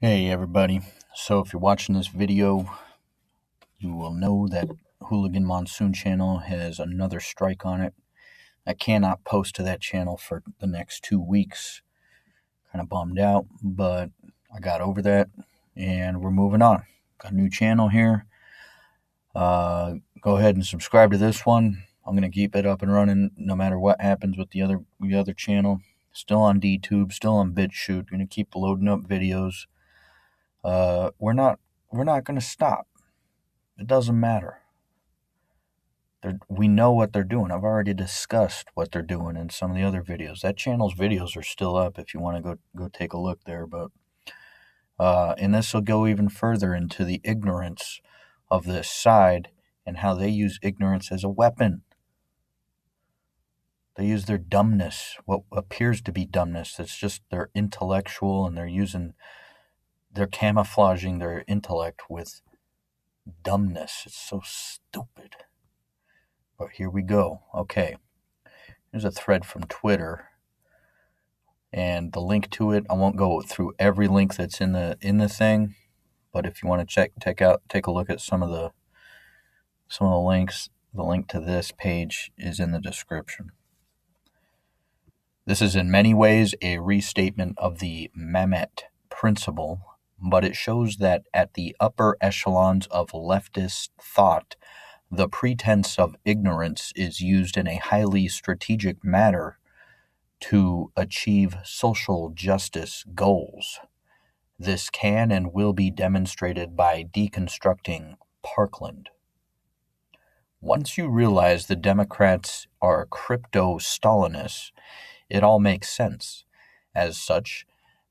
Hey everybody, so if you're watching this video, you will know that Hooligan Monsoon channel has another strike on it. I cannot post to that channel for the next 2 weeks. Kind of bummed out, but I got over that and we're moving on. Got a new channel here. Go ahead and subscribe to this one. I'm going to keep it up and running no matter what happens with the other channel. Still on D.tube, still on Bitchute. Going to keep loading up videos. We're not going to stop. It doesn't matter. We know what they're doing. I've already discussed what they're doing in some of the other videos. That channel's videos are still up if you want to go take a look there. But and this will go even further into the ignorance of this side and how they use ignorance as a weapon. They use their dumbness, what appears to be dumbness. That's just their intellectual, and they're camouflaging their intellect with dumbness. It's so stupid. But here we go. Okay. Here's a thread from Twitter. And the link to it, I won't go through every link that's in the thing, but if you want to take a look at some of the links, the link to this page is in the description. This is in many ways a restatement of the Mamet principle, but it shows that at the upper echelons of leftist thought, the pretense of ignorance is used in a highly strategic manner to achieve social justice goals. This can and will be demonstrated by deconstructing Parkland. Once you realize the Democrats are crypto-Stalinists, it all makes sense. As such,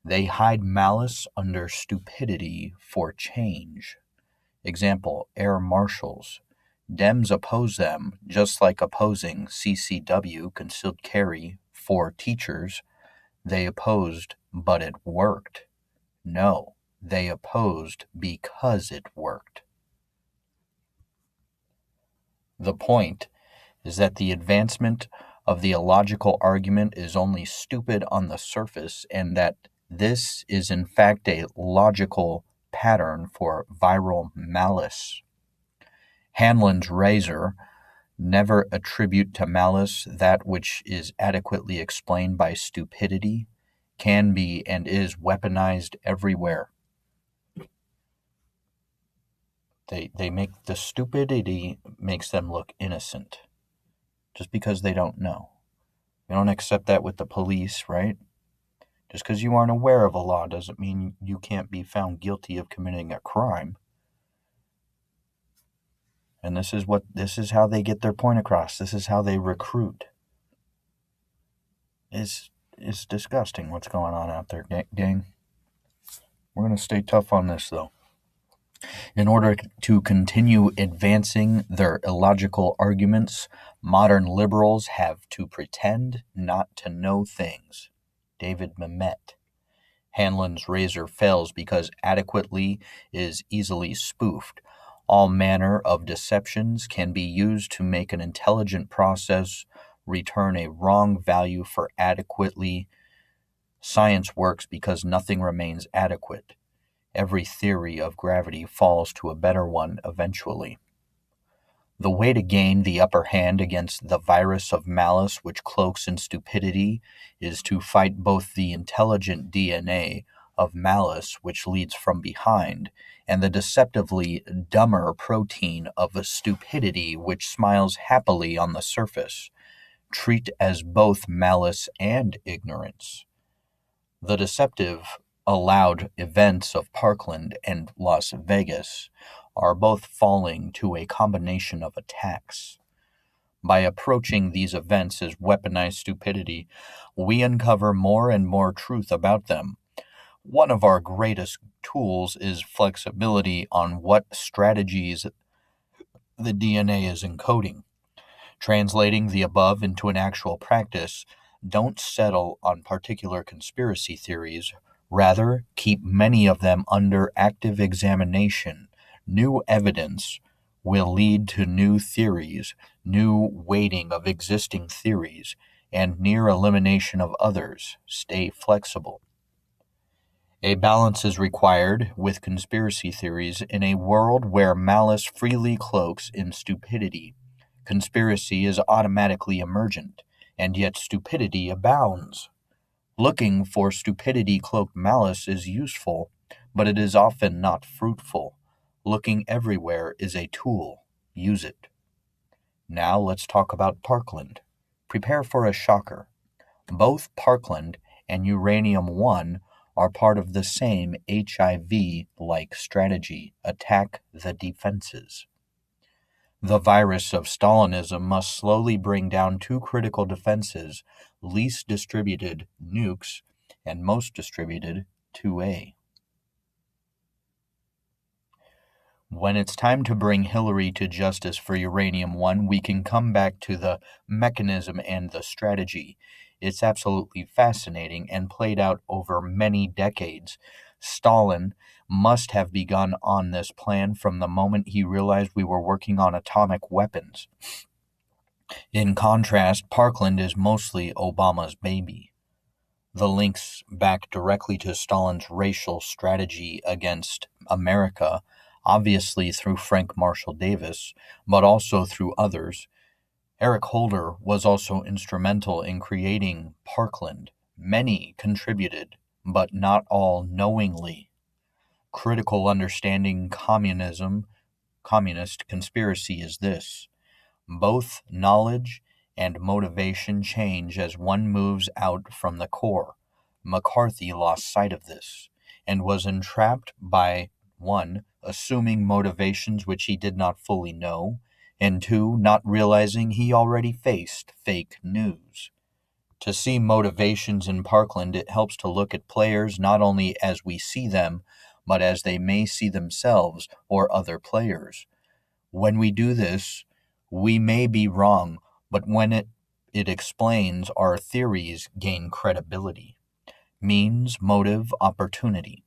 they hide malice under stupidity for change. Example, air marshals. Dems oppose them, just like opposing CCW, concealed carry, for teachers. They opposed, but it worked. No, they opposed because it worked. The point is that the advancement of the illogical argument is only stupid on the surface, and that this is in fact a logical pattern for viral malice. Hanlon's razor: never attribute to malice that which is adequately explained by stupidity, can be and is weaponized everywhere. They make the stupidity makes them look innocent just because they don't know. We don't accept that with the police, right? Just because you aren't aware of a law doesn't mean you can't be found guilty of committing a crime. And this is how they get their point across. This is how they recruit. It's disgusting what's going on out there, gang. We're going to stay tough on this, though. In order to continue advancing their illogical arguments, modern liberals have to pretend not to know things. David Mamet. Hanlon's razor fails because adequately is easily spoofed. All manner of deceptions can be used to make an intelligent process return a wrong value for adequately. Science works because nothing remains adequate. Every theory of gravity falls to a better one eventually. The way to gain the upper hand against the virus of malice which cloaks in stupidity is to fight both the intelligent DNA of malice which leads from behind and the deceptively dumber protein of stupidity which smiles happily on the surface. Treat as both malice and ignorance. The deceptive allowed events of Parkland and Las Vegas are both falling to a combination of attacks. By approaching these events as weaponized stupidity, we uncover more and more truth about them. One of our greatest tools is flexibility on what strategies the DNA is encoding. Translating the above into an actual practice, don't settle on particular conspiracy theories. Rather, keep many of them under active examination. New evidence will lead to new theories, new weighting of existing theories, and near elimination of others. Stay flexible. A balance is required with conspiracy theories in a world where malice freely cloaks in stupidity. Conspiracy is automatically emergent, and yet stupidity abounds. Looking for stupidity cloaked malice is useful, but it is often not fruitful. Looking everywhere is a tool. Use it. Now let's talk about Parkland. Prepare for a shocker. Both Parkland and Uranium-1 are part of the same HIV-like strategy: attack the defenses. The virus of Stalinism must slowly bring down two critical defenses: least distributed nukes and most distributed 2A. When it's time to bring Hillary to justice for Uranium-1, we can come back to the mechanism and the strategy. It's absolutely fascinating and played out over many decades. Stalin must have begun on this plan from the moment he realized we were working on atomic weapons. In contrast, Parkland is mostly Obama's baby. The links back directly to Stalin's racial strategy against America, obviously through Frank Marshall Davis, but also through others. Eric Holder was also instrumental in creating Parkland. Many contributed, but not all knowingly. Critical understanding communist conspiracy is this: both knowledge and motivation change as one moves out from the core. McCarthy lost sight of this and was entrapped by 1. Assuming motivations which he did not fully know, and 2. Not realizing he already faced fake news. To see motivations in Parkland, it helps to look at players not only as we see them, but as they may see themselves or other players. When we do this, we may be wrong, but when it explains, our theories gain credibility. Means, motive, opportunity.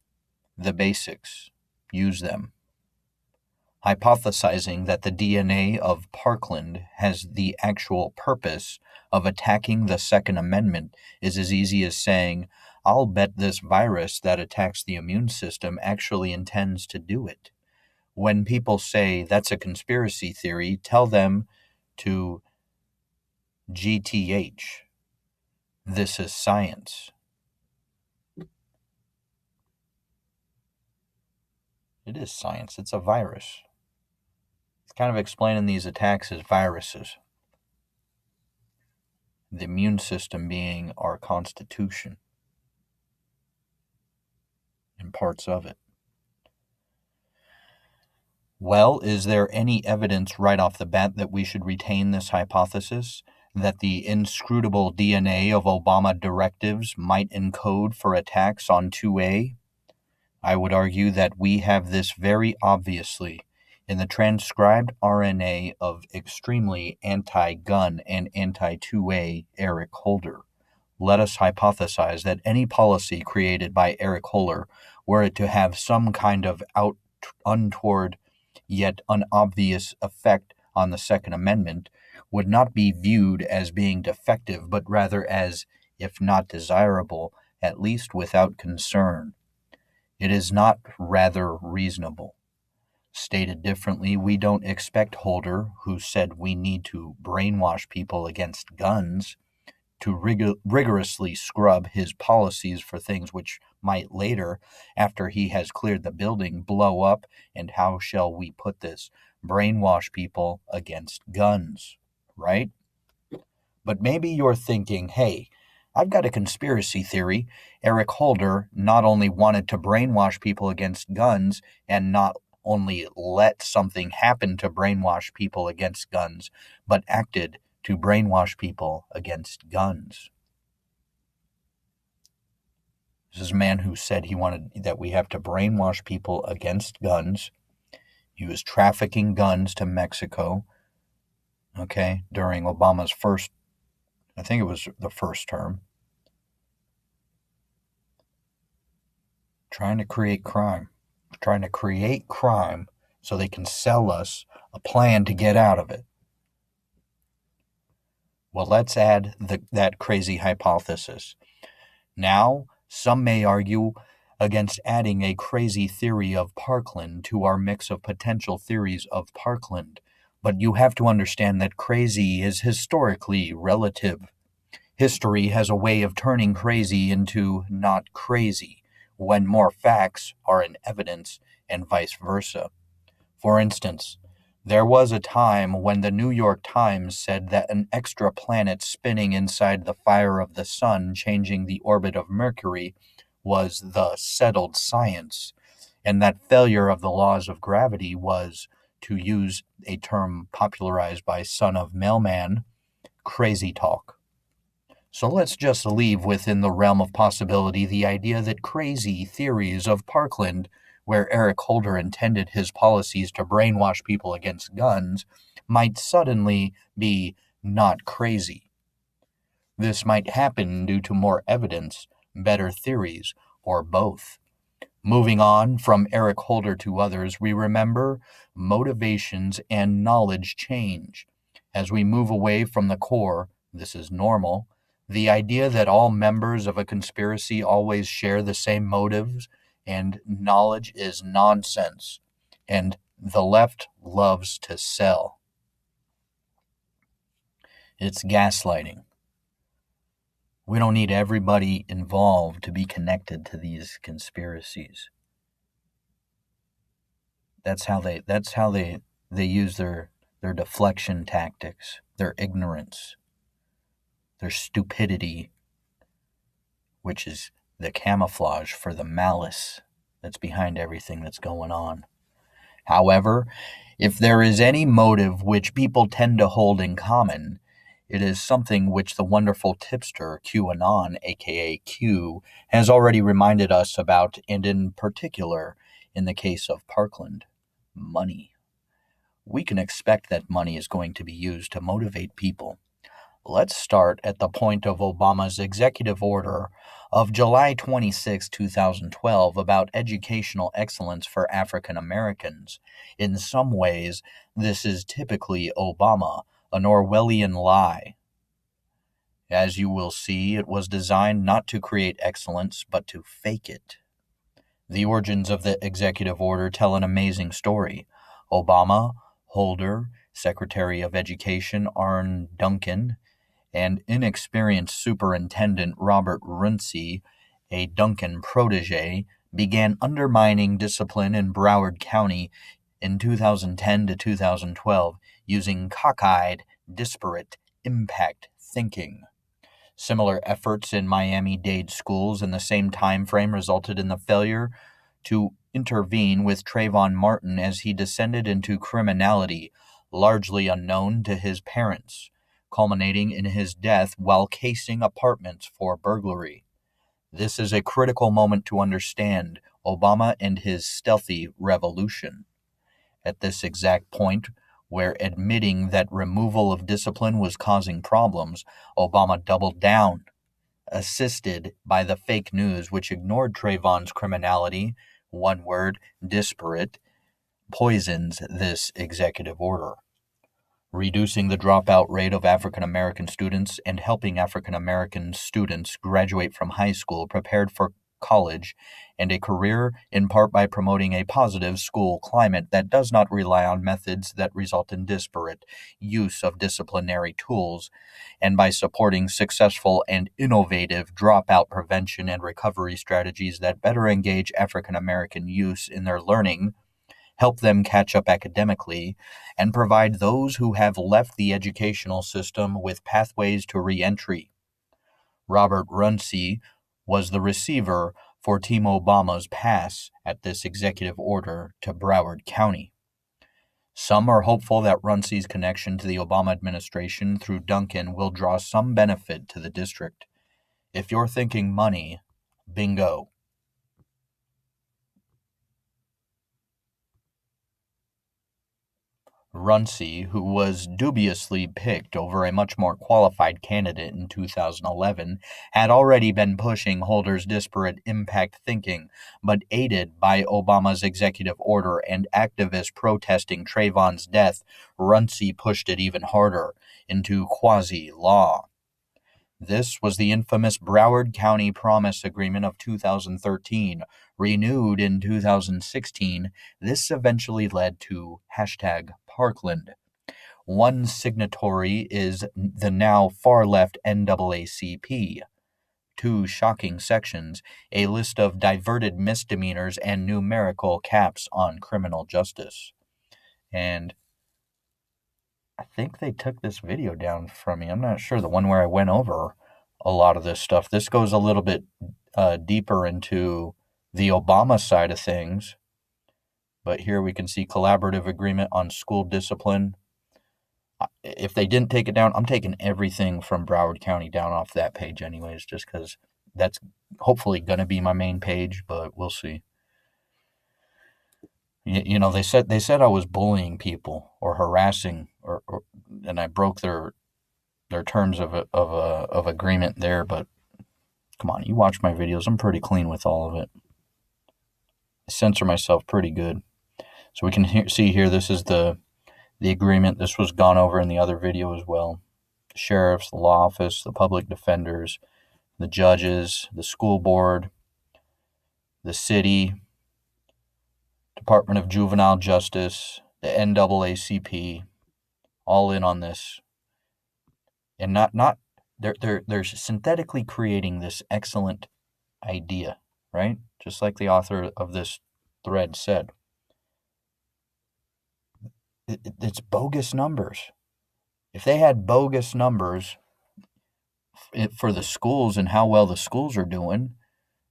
The basics. Use them. Hypothesizing that the DNA of Parkland has the actual purpose of attacking the Second Amendment is as easy as saying, I'll bet this virus that attacks the immune system actually intends to do it. When people say that's a conspiracy theory, tell them to GTH. This is science. It is science. It's a virus. It's kind of explaining these attacks as viruses. The immune system being our constitution and parts of it. Well, is there any evidence right off the bat that we should retain this hypothesis, that the inscrutable DNA of Obama directives might encode for attacks on 2A? I would argue that we have this very obviously in the transcribed RNA of extremely anti-gun and anti-2A Eric Holder. Let us hypothesize that any policy created by Eric Holder, were it to have some kind of untoward yet unobvious effect on the Second Amendment, would not be viewed as being defective, but rather as, if not desirable, at least without concern. It is not rather reasonable. Stated differently, we don't expect Holder, who said we need to brainwash people against guns, to rigorously scrub his policies for things which might later, after he has cleared the building, blow up and, how shall we put this, brainwash people against guns, right? But maybe you're thinking, hey, I've got a conspiracy theory. Eric Holder not only wanted to brainwash people against guns and not only let something happen to brainwash people against guns, but acted to brainwash people against guns. This is a man who said he wanted that we have to brainwash people against guns. He was trafficking guns to Mexico, during Obama's first, I think it was the first term. Trying to create crime so they can sell us a plan to get out of it. Well, let's add that crazy hypothesis. Now, some may argue against adding a crazy theory of Parkland to our mix of potential theories of Parkland. But you have to understand that crazy is historically relative. History has a way of turning crazy into not crazy when more facts are in evidence and vice versa. For instance, there was a time when the New York Times said that an extra planet spinning inside the fire of the sun changing the orbit of Mercury was the settled science, and that failure of the laws of gravity was, to use a term popularized by Son of Mailman, crazy talk. So let's just leave within the realm of possibility the idea that crazy theories of Parkland, where Eric Holder intended his policies to brainwash people against guns, might suddenly be not crazy. This might happen due to more evidence, better theories, or both. Moving on from Eric Holder to others, we remember motivations and knowledge change. As we move away from the core, this is normal, the idea that all members of a conspiracy always share the same motives and knowledge is nonsense, and the left loves to sell. It's gaslighting. We don't need everybody involved to be connected to these conspiracies. That's how they use their deflection tactics, their ignorance, their stupidity, which is the camouflage for the malice that's behind everything that's going on. However, if there is any motive which people tend to hold in common, it is something which the wonderful tipster QAnon, aka Q, has already reminded us about, and in particular, in the case of Parkland, money. We can expect that money is going to be used to motivate people. Let's start at the point of Obama's executive order of July 26, 2012 about educational excellence for African Americans. In some ways, this is typically Obama, an Orwellian lie. As you will see, it was designed not to create excellence, but to fake it. The origins of the executive order tell an amazing story. Obama, Holder, Secretary of Education Arne Duncan, and inexperienced Superintendent Robert Runcie, a Duncan protege, began undermining discipline in Broward County in 2010 to 2012 using cockeyed, disparate impact thinking. Similar efforts in Miami-Dade schools in the same time frame resulted in the failure to intervene with Trayvon Martin as he descended into criminality, largely unknown to his parents, culminating in his death while casing apartments for burglary. This is a critical moment to understand Obama and his stealthy revolution. At this exact point, where admitting that removal of discipline was causing problems, Obama doubled down, assisted by the fake news which ignored Trayvon's criminality, one word, disparate, poisons this executive order. Reducing the dropout rate of African American students and helping African American students graduate from high school prepared for college and a career, in part by promoting a positive school climate that does not rely on methods that result in disparate use of disciplinary tools, and by supporting successful and innovative dropout prevention and recovery strategies that better engage African American youth in their learning, help them catch up academically, and provide those who have left the educational system with pathways to re-entry. Robert Runcie was the receiver for Team Obama's pass at this executive order to Broward County. Some are hopeful that Runcie's connection to the Obama administration through Duncan will draw some benefit to the district. If you're thinking money, bingo. Runcie, who was dubiously picked over a much more qualified candidate in 2011, had already been pushing Holder's disparate impact thinking, but aided by Obama's executive order and activists protesting Trayvon's death, Runcie pushed it even harder into quasi-law. This was the infamous Broward County Promise Agreement of 2013, renewed in 2016. This eventually led to #Parkland. One signatory is the now far-left NAACP. 2 shocking sections, a list of diverted misdemeanors and numerical caps on criminal justice. And I think they took this video down from me. I'm not sure. The one where I went over a lot of this stuff. This goes a little bit deeper into the Obama side of things. But here we can see collaborative agreement on school discipline. If they didn't take it down, I'm taking everything from Broward County down off that page anyways, just because that's hopefully going to be my main page, but we'll see. You know, they said I was bullying people or harassing, and I broke their terms of agreement there. But come on, you watch my videos. I'm pretty clean with all of it. I censor myself pretty good. So we can see here. This is the agreement. This was gone over in the other video as well. The sheriffs, the law office, the public defenders, the judges, the school board, the city, Department of Juvenile Justice, the NAACP, all in on this. And they're synthetically creating this excellent idea, right? Just like the author of this thread said. It's bogus numbers. If they had bogus numbers for the schools and how well the schools are doing,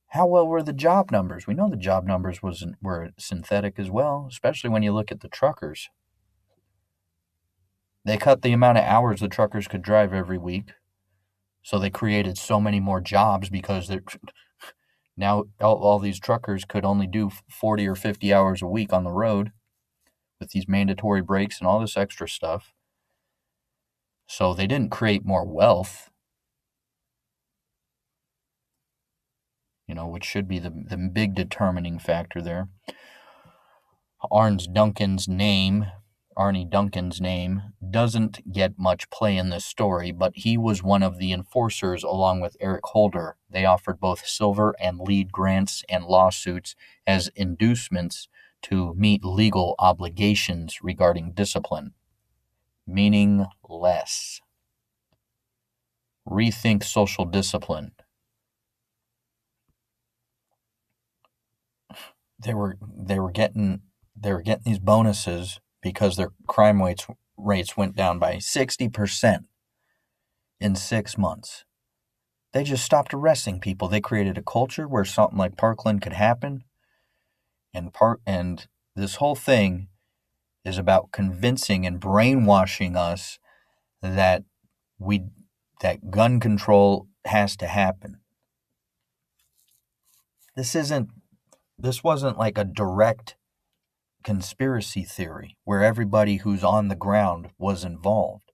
how well were the job numbers? We know the job numbers were synthetic as well, especially when you look at the truckers. They cut the amount of hours the truckers could drive every week, so they created so many more jobs because now all these truckers could only do 40 or 50 hours a week on the road with these mandatory breaks and all this extra stuff. So they didn't create more wealth, which should be the big determining factor there. Arnie Duncan's name doesn't get much play in this story, but he was one of the enforcers along with Eric Holder. They offered both silver and lead grants and lawsuits as inducements to meet legal obligations regarding discipline. Meaningless. Rethink social discipline. They were getting these bonuses because their crime rates went down by 60% in 6 months. They just stopped arresting people. They created a culture where something like Parkland could happen. And this whole thing is about convincing and brainwashing us that gun control has to happen. This wasn't like a direct conspiracy theory where everybody who's on the ground was involved.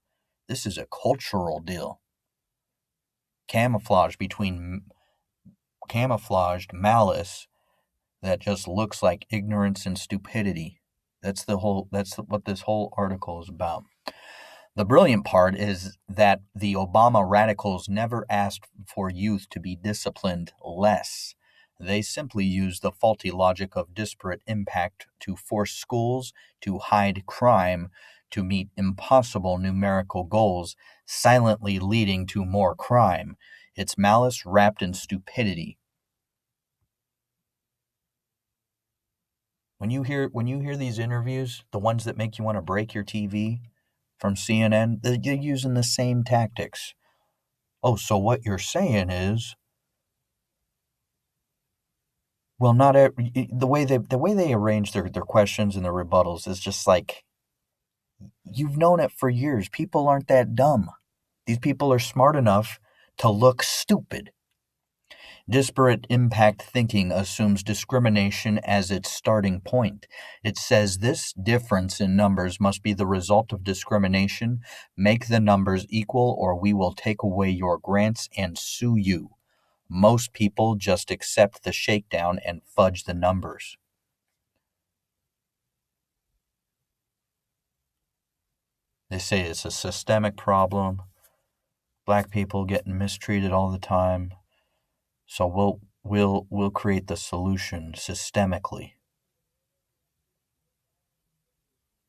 This is a cultural deal. Camouflaged malice that just looks like ignorance and stupidity. That's what this whole article is about. The brilliant part is that the Obama radicals never asked for youth to be disciplined less. They simply used the faulty logic of disparate impact to force schools to hide crime to meet impossible numerical goals, silently leading to more crime. It's malice wrapped in stupidity. When you hear these interviews, the ones that make you want to break your TV from CNN, they're using the same tactics. Oh, so what you're saying is, well, not the way they arrange their questions and their rebuttals is just like, you've known it for years. People aren't that dumb. These people are smart enough to look stupid. Disparate impact thinking assumes discrimination as its starting point. It says this difference in numbers must be the result of discrimination. Make the numbers equal or we will take away your grants and sue you. Most people just accept the shakedown and fudge the numbers. They say it's a systemic problem. black people getting mistreated all the time. So we'll create the solution systemically.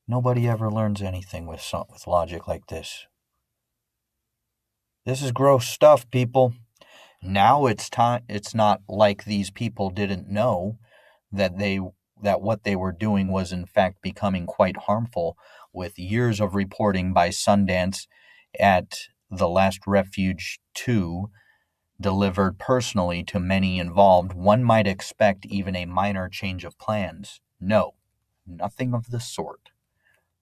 Nobody ever learns anything with logic like this. This is gross stuff, people. Now it's time. It's not like these people didn't know that what they were doing was in fact becoming quite harmful, with years of reporting by Sundance at The Last Refuge 2 delivered personally to many involved. One might expect even a minor change of plans. No, nothing of the sort.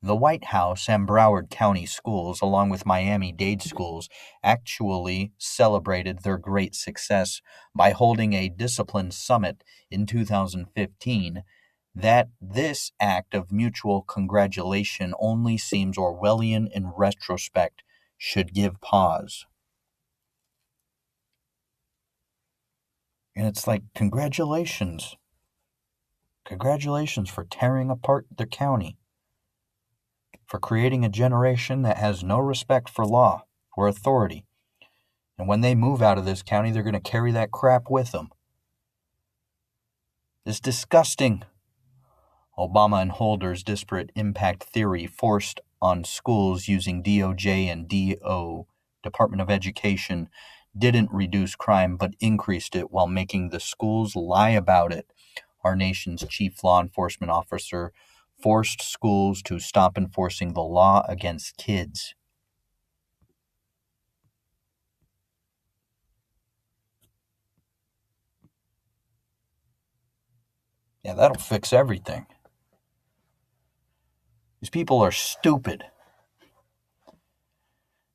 The White House and Broward County schools, along with Miami-Dade schools, actually celebrated their great success by holding a discipline summit in 2015. That this act of mutual congratulation only seems Orwellian in retrospect should give pause. And it's like, congratulations. Congratulations for tearing apart the county, for creating a generation that has no respect for law or authority. And when they move out of this county, they're going to carry that crap with them. It's disgusting. Obama and Holder's disparate impact theory forced on schools using DOJ and Department of Education didn't reduce crime but increased it while making the schools lie about it. Our nation's chief law enforcement officer forced schools to stop enforcing the law against kids. Yeah, that'll fix everything. These people are stupid.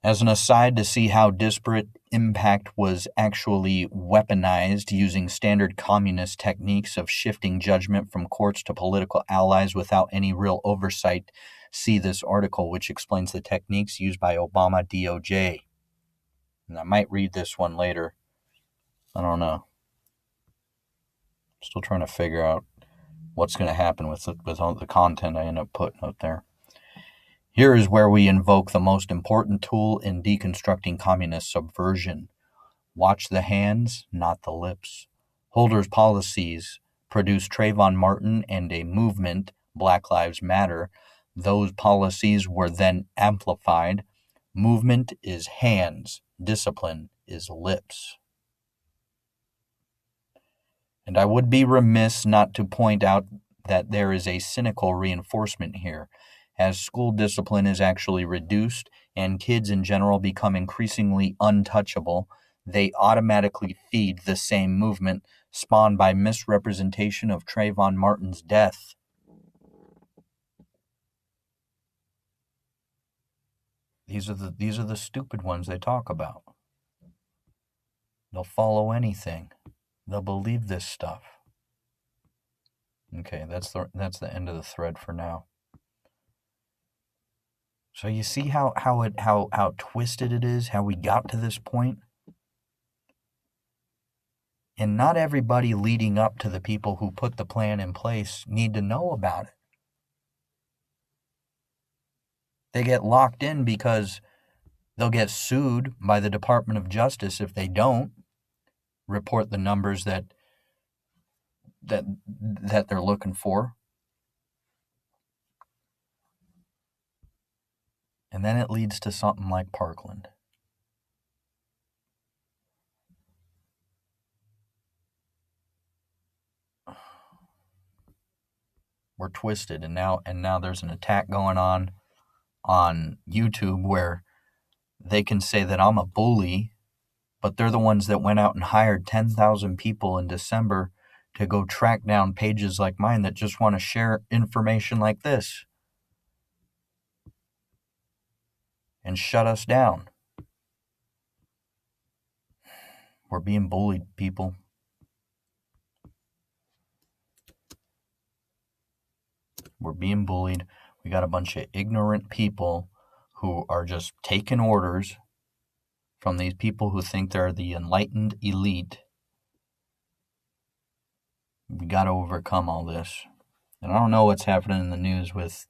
As an aside, to see how disparate impact was actually weaponized using standard communist techniques of shifting judgment from courts to political allies without any real oversight, see this article, which explains the techniques used by Obama DOJ. And I might read this one later. I don't know. Still trying to figure out what's going to happen with all the content I end up putting out there. Here is where we invoke the most important tool in deconstructing communist subversion. Watch the hands, not the lips. Holder's policies produced Trayvon Martin and a movement, Black Lives Matter. Those policies were then amplified. Movement is hands. Discipline is lips. And I would be remiss not to point out that there is a cynical reinforcement here. As school discipline is actually reduced and kids in general become increasingly untouchable, they automatically feed the same movement spawned by misrepresentation of Trayvon Martin's death. These are the stupid ones they talk about. They'll follow anything. They'll believe this stuff. Okay, that's the end of the thread for now. So you see how twisted it is, how we got to this point? And not everybody leading up to the people who put the plan in place need to know about it. They get locked in because they'll get sued by the Department of Justice if they don't report the numbers that they're looking for. And then it leads to something like Parkland. We're twisted, and now there's an attack going on YouTube where they can say that I'm a bully, but they're the ones that went out and hired 10,000 people in December to go track down pages like mine that just want to share information like this and shut us down. We're being bullied, people. We're being bullied. We got a bunch of ignorant people who are just taking orders from these people who think they're the enlightened elite. We got to overcome all this. And I don't know what's happening in the news with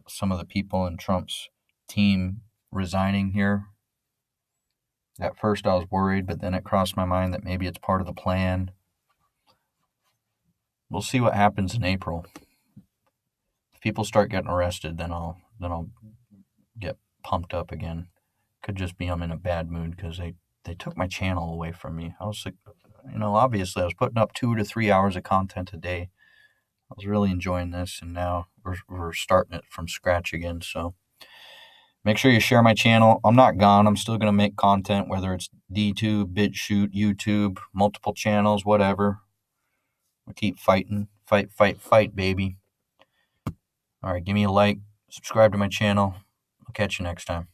some of the people in Trump's team resigning here. At first I was worried, but then it crossed my mind that maybe it's part of the plan. We'll see what happens in April. If people start getting arrested, then I'll get pumped up again. Could just be I'm in a bad mood because they took my channel away from me. I was like, obviously I was putting up 2 to 3 hours of content a day. I was really enjoying this, and now we're starting it from scratch again. So make sure you share my channel. I'm not gone. I'm still going to make content, whether it's D.tube, Bitchute, YouTube, multiple channels, whatever. We'll keep fighting. Fight, fight, fight, baby. All right, give me a like. Subscribe to my channel. I'll catch you next time.